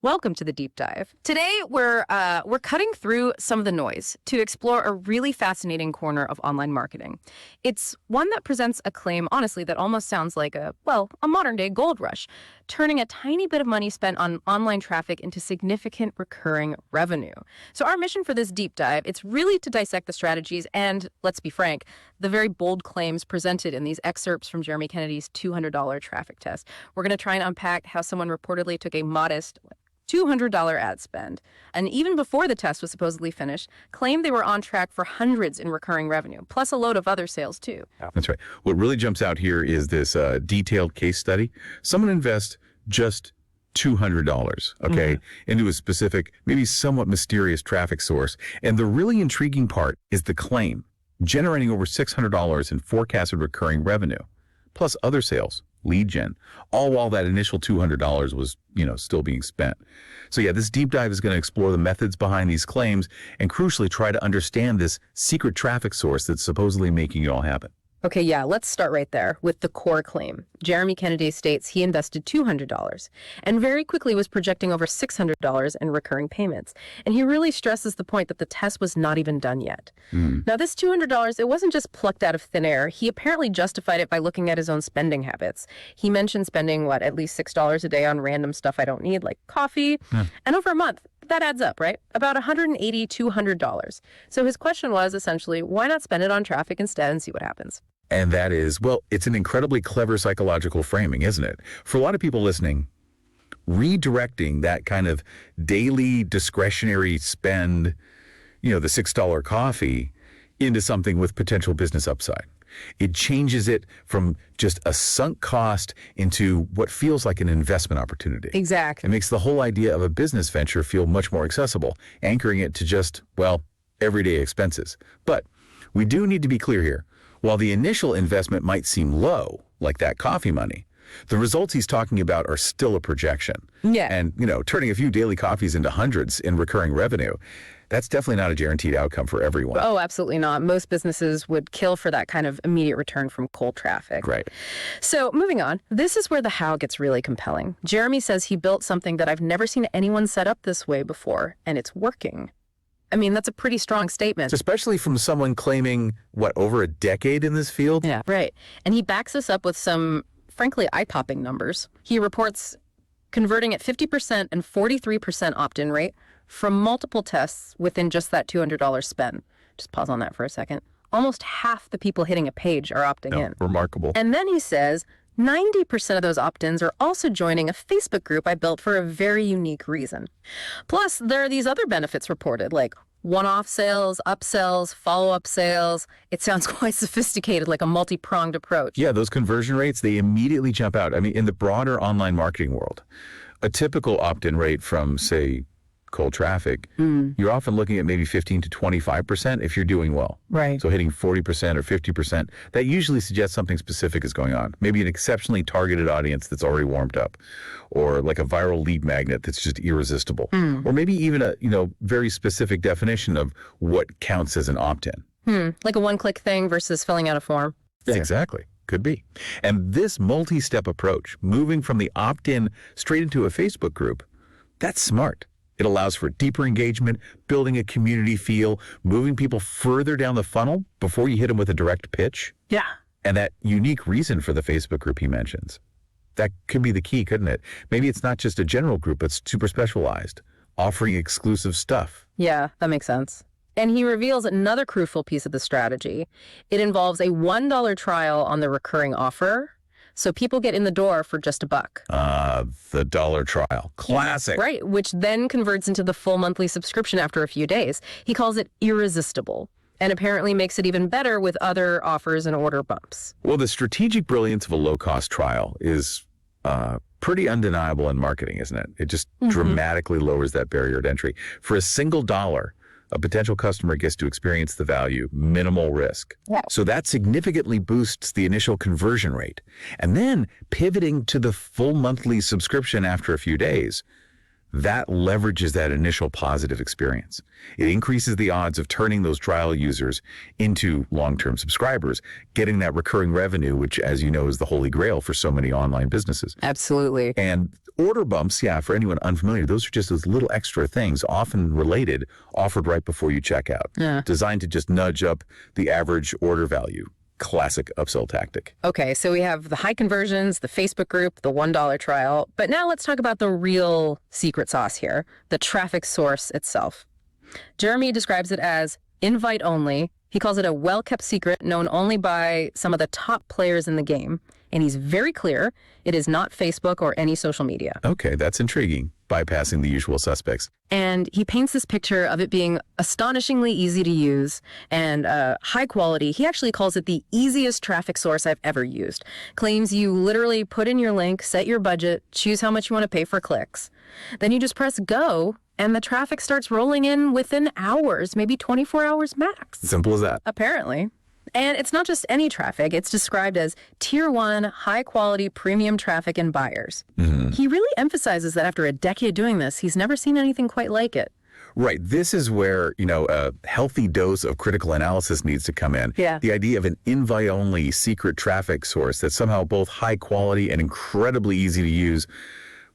Welcome to the deep dive. Today, we're cutting through some of the noise to explore a really fascinating corner of online marketing. It's one that presents a claim, honestly, that almost sounds like a modern-day gold rush, turning a tiny bit of money spent on online traffic into significant recurring revenue. So our mission for this deep dive, it's really to dissect the strategies and, let's be frank, the very bold claims presented in these excerpts from Jeremy Kennedy's $200 traffic test. We're going to try and unpack how someone reportedly took a modest $200 ad spend, and even before the test was supposedly finished, claimed they were on track for hundreds in recurring revenue, plus a load of other sales too. That's right. What really jumps out here is this detailed case study. Someone invests just $200, into a specific, maybe somewhat mysterious traffic source. And the really intriguing part is the claim, generating over $600 in forecasted recurring revenue, plus other sales, lead gen, all while that initial $200 was, still being spent. So yeah, this deep dive is going to explore the methods behind these claims and crucially try to understand this secret traffic source that's supposedly making it all happen. Okay, yeah, let's start right there with the core claim. Jeremy Kennedy states he invested $200 and very quickly was projecting over $600 in recurring payments. And he really stresses the point that the test was not even done yet. Now, this $200, it wasn't just plucked out of thin air. He apparently justified it by looking at his own spending habits. He mentioned spending, at least $6 a day on random stuff I don't need, like coffee. And over a month, that adds up, right? About $180, $200. So his question was essentially, why not spend it on traffic instead and see what happens? And that is, it's an incredibly clever psychological framing, isn't it? For a lot of people listening, redirecting that kind of daily discretionary spend, the $6 coffee, into something with potential business upside. It changes it from just a sunk cost into what feels like an investment opportunity. Exactly. It makes the whole idea of a business venture feel much more accessible, anchoring it to just, everyday expenses. But we do need to be clear here. While the initial investment might seem low, like that coffee money, the results he's talking about are still a projection. Yeah. And, turning a few daily coffees into hundreds in recurring revenue, that's definitely not a guaranteed outcome for everyone. Oh, absolutely not. Most businesses would kill for that kind of immediate return from cold traffic. Right. So moving on, this is where the how gets really compelling. Jeremy says he built something that I've never seen anyone set up this way before, and it's working. I mean, that's a pretty strong statement. Especially from someone claiming, over a decade in this field? Yeah, right. And he backs this up with some, frankly, eye-popping numbers. He reports converting at 50% and 43% opt-in rate from multiple tests within just that $200 spend. Just pause on that for a second. Almost half the people hitting a page are opting in. Remarkable. And then he says 90% of those opt-ins are also joining a Facebook group I built for a very unique reason. Plus, there are these other benefits reported, like one-off sales, upsells, follow-up sales. It sounds quite sophisticated, like a multi-pronged approach. Yeah, those conversion rates, they immediately jump out. I mean, in the broader online marketing world, a typical opt-in rate from, say, cold traffic, you're often looking at maybe 15 to 25% if you're doing well. Right. So hitting 40% or 50%, that usually suggests something specific is going on. Maybe an exceptionally targeted audience that's already warmed up, or like a viral lead magnet that's just irresistible, or maybe even a very specific definition of what counts as an opt-in. Like a one-click thing versus filling out a form. Yeah, exactly. Could be. And this multi-step approach, moving from the opt-in straight into a Facebook group, that's smart. It allows for deeper engagement, building a community feel, moving people further down the funnel before you hit them with a direct pitch. Yeah. And that unique reason for the Facebook group he mentions. That could be the key, couldn't it? Maybe it's not just a general group, but super specialized, offering exclusive stuff. Yeah, that makes sense. And he reveals another crucial piece of the strategy. It involves a $1 trial on the recurring offer, so people get in the door for just $1. The dollar trial. Classic. Right, which then converts into the full monthly subscription after a few days. He calls it irresistible, and apparently makes it even better with other offers and order bumps. Well, the strategic brilliance of a low-cost trial is pretty undeniable in marketing, isn't it? It just dramatically lowers that barrier to entry. For a single dollar, a potential customer gets to experience the value, minimal risk. Yeah. So that significantly boosts the initial conversion rate. And then pivoting to the full monthly subscription after a few days, that leverages that initial positive experience. It increases the odds of turning those trial users into long-term subscribers, getting that recurring revenue, which, as you know, is the holy grail for so many online businesses. Absolutely. And Order bumps, yeah, for anyone unfamiliar, those are just those little extra things, often related, offered right before you check out, designed to just nudge up the average order value. Classic upsell tactic. Okay, so we have the high conversions, the Facebook group, the $1 trial. But now let's talk about the real secret sauce here, the traffic source itself. Jeremy describes it as invite only. He calls it a well-kept secret known only by some of the top players in the game. And he's very clear, it is not Facebook or any social media. Okay, that's intriguing, bypassing the usual suspects. And he paints this picture of it being astonishingly easy to use and high quality. He actually calls it the easiest traffic source I've ever used. Claims you literally put in your link, set your budget, choose how much you want to pay for clicks. Then you just press go, and the traffic starts rolling in within hours, maybe 24 hours max. Simple as that. Apparently. And it's not just any traffic. It's described as tier 1, high-quality, premium traffic and buyers. He really emphasizes that after a decade doing this, he's never seen anything quite like it. Right. This is where, a healthy dose of critical analysis needs to come in. Yeah. The idea of an invite-only secret traffic source that's somehow both high quality and incredibly easy to use.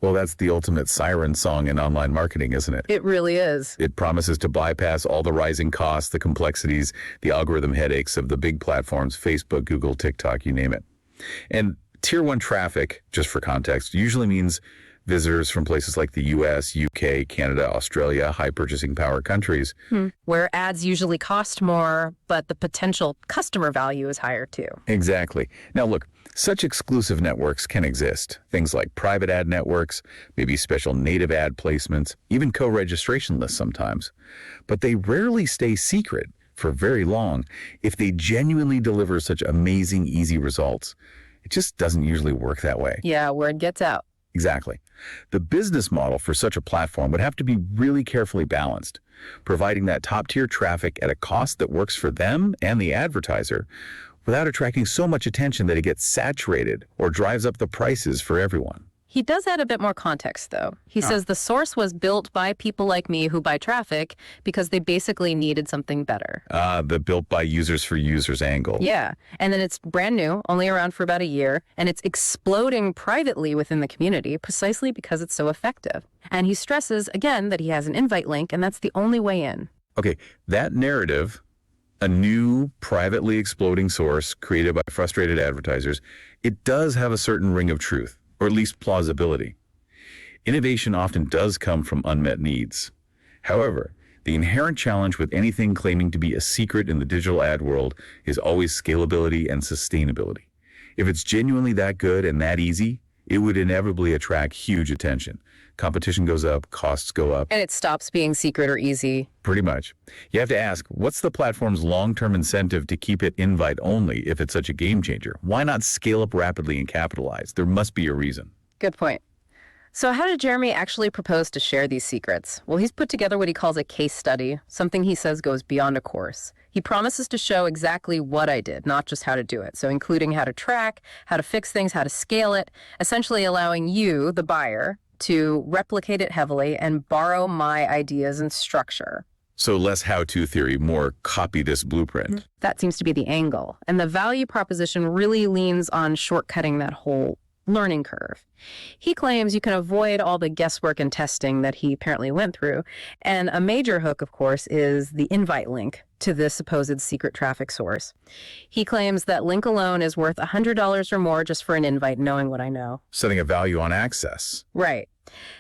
Well, that's the ultimate siren song in online marketing, isn't it? It really is. It promises to bypass all the rising costs, the complexities, the algorithm headaches of the big platforms, Facebook, Google, TikTok, you name it. And tier 1 traffic, just for context, usually means visitors from places like the US, UK, Canada, Australia, high purchasing power countries. Where ads usually cost more, but the potential customer value is higher too. Exactly. Now look, such exclusive networks can exist. Things like private ad networks, maybe special native ad placements, even co-registration lists sometimes. But they rarely stay secret for very long if they genuinely deliver such amazing, easy results. It just doesn't usually work that way. Yeah, word gets out. Exactly. The business model for such a platform would have to be really carefully balanced, providing that top-tier traffic at a cost that works for them and the advertiser without attracting so much attention that it gets saturated or drives up the prices for everyone. He does add a bit more context, though. He says the source was built by people like me who buy traffic because they basically needed something better. The built by users for users angle. Yeah. And then it's brand new, only around for about a year, and it's exploding privately within the community precisely because it's so effective. And he stresses, again, that he has an invite link, and that's the only way in. Okay, that narrative, a new privately exploding source created by frustrated advertisers, it does have a certain ring of truth, or at least plausibility. Innovation often does come from unmet needs. However, the inherent challenge with anything claiming to be a secret in the digital ad world is always scalability and sustainability. If it's genuinely that good and that easy, it would inevitably attract huge attention. Competition goes up, costs go up. And it stops being secret or easy. Pretty much. You have to ask, what's the platform's long-term incentive to keep it invite only if it's such a game changer? Why not scale up rapidly and capitalize? There must be a reason. Good point. So how did Jeremy actually propose to share these secrets? Well, he's put together what he calls a case study, something he says goes beyond a course. He promises to show exactly what I did, not just how to do it. So including how to track, how to fix things, how to scale it, essentially allowing you, the buyer, to replicate it heavily and borrow my ideas and structure. So less how-to theory, more copy this blueprint. That seems to be the angle. And the value proposition really leans on shortcutting that whole learning curve. He claims you can avoid all the guesswork and testing that he apparently went through. And a major hook, of course, is the invite link to this supposed secret traffic source. He claims that link alone is worth $100 or more just for an invite, knowing what I know. Setting a value on access. Right.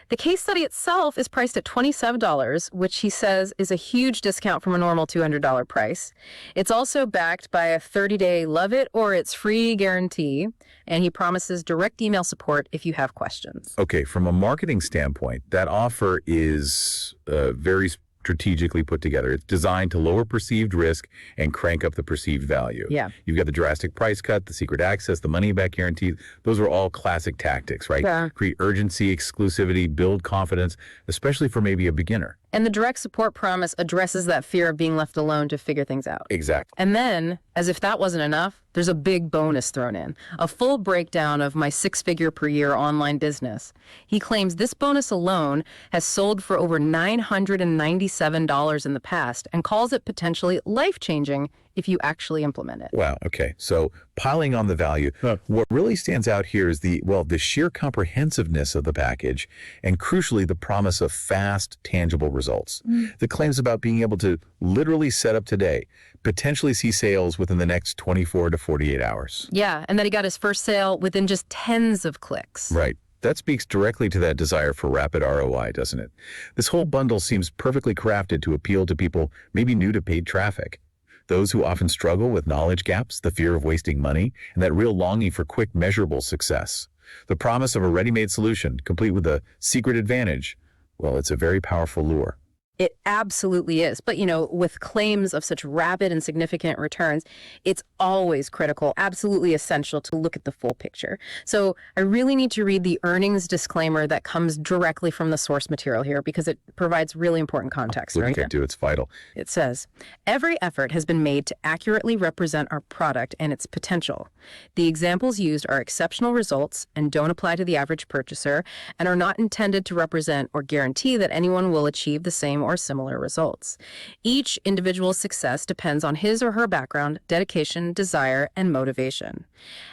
The case study itself is priced at $27, which he says is a huge discount from a normal $200 price. It's also backed by a 30-day love it or it's free guarantee, and he promises direct email support if you have questions. Okay, from a marketing standpoint, that offer is very strategically put together. It's designed to lower perceived risk and crank up the perceived value. Yeah. You've got the drastic price cut, the secret access, the money back guarantee. Those are all classic tactics, right? Yeah. Create urgency, exclusivity, build confidence, especially for maybe a beginner. And the direct support promise addresses that fear of being left alone to figure things out. Exactly. And then, as if that wasn't enough, there's a big bonus thrown in, a full breakdown of my 6-figure per year online business. He claims this bonus alone has sold for over $997 in the past and calls it potentially life-changing if you actually implement it. Wow. Okay. So piling on the value, what really stands out here is the sheer comprehensiveness of the package and crucially, the promise of fast, tangible results. The claims about being able to literally set up today, potentially see sales within the next 24 to 48 hours. Yeah. And that he got his first sale within just tens of clicks. Right. That speaks directly to that desire for rapid ROI, doesn't it? This whole bundle seems perfectly crafted to appeal to people maybe new to paid traffic. Those who often struggle with knowledge gaps, the fear of wasting money, and that real longing for quick, measurable success. The promise of a ready-made solution, complete with a secret advantage, well, it's a very powerful lure. It absolutely is. But, with claims of such rapid and significant returns, it's always critical, absolutely essential to look at the full picture. So I really need to read the earnings disclaimer that comes directly from the source material here because it provides really important context. Look at it's vital. It says, every effort has been made to accurately represent our product and its potential. The examples used are exceptional results and don't apply to the average purchaser and are not intended to represent or guarantee that anyone will achieve the same or similar results. Each individual's success depends on his or her background, dedication, desire, and motivation.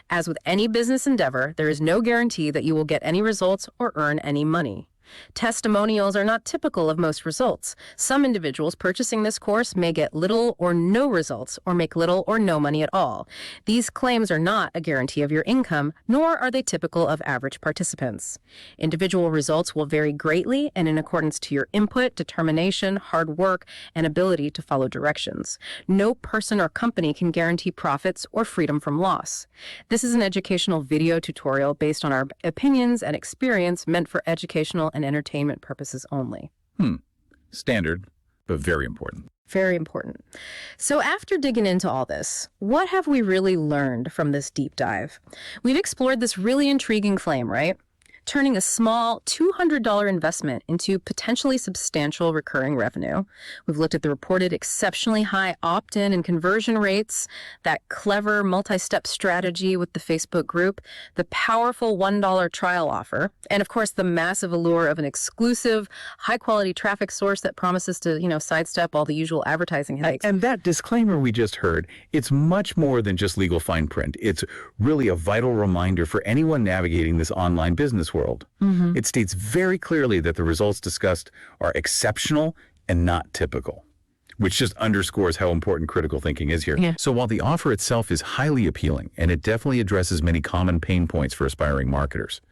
As with any business endeavor, there is no guarantee that you will get any results or earn any money. Testimonials are not typical of most results. Some individuals purchasing this course may get little or no results or make little or no money at all. These claims are not a guarantee of your income, nor are they typical of average participants. Individual results will vary greatly and in accordance to your input, determination, hard work, and ability to follow directions. No person or company can guarantee profits or freedom from loss. This is an educational video tutorial based on our opinions and experience meant for educational and entertainment purposes only. Standard, but very important. Very important. So after digging into all this, what have we really learned from this deep dive? We've explored this really intriguing claim, right? Turning a small $200 investment into potentially substantial recurring revenue. We've looked at the reported exceptionally high opt-in and conversion rates, that clever multi-step strategy with the Facebook group, the powerful $1 trial offer, and of course the massive allure of an exclusive, high-quality traffic source that promises to, sidestep all the usual advertising headaches. And that disclaimer we just heard, it's much more than just legal fine print. It's really a vital reminder for anyone navigating this online business world. It states very clearly that the results discussed are exceptional and not typical, which just underscores how important critical thinking is here. Yeah. So while the offer itself is highly appealing and it definitely addresses many common pain points for aspiring marketers,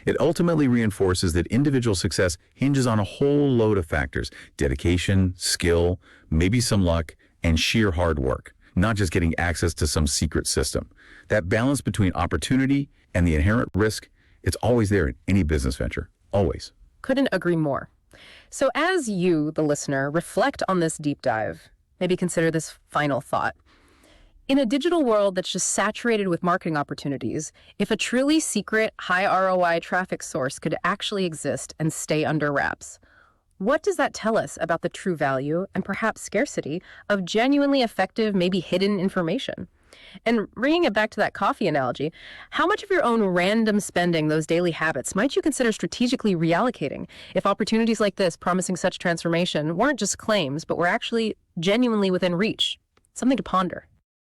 it ultimately reinforces that individual success hinges on a whole load of factors: dedication, skill, maybe some luck, and sheer hard work, not just getting access to some secret system. That balance between opportunity and the inherent risk, it's always there in any business venture, always. Couldn't agree more. So as you, the listener, reflect on this deep dive, maybe consider this final thought. In a digital world that's just saturated with marketing opportunities, if a truly secret, high ROI traffic source could actually exist and stay under wraps, what does that tell us about the true value and perhaps scarcity of genuinely effective, maybe hidden information? And bringing it back to that coffee analogy, how much of your own random spending, those daily habits, might you consider strategically reallocating if opportunities like this promising such transformation weren't just claims, but were actually genuinely within reach? Something to ponder.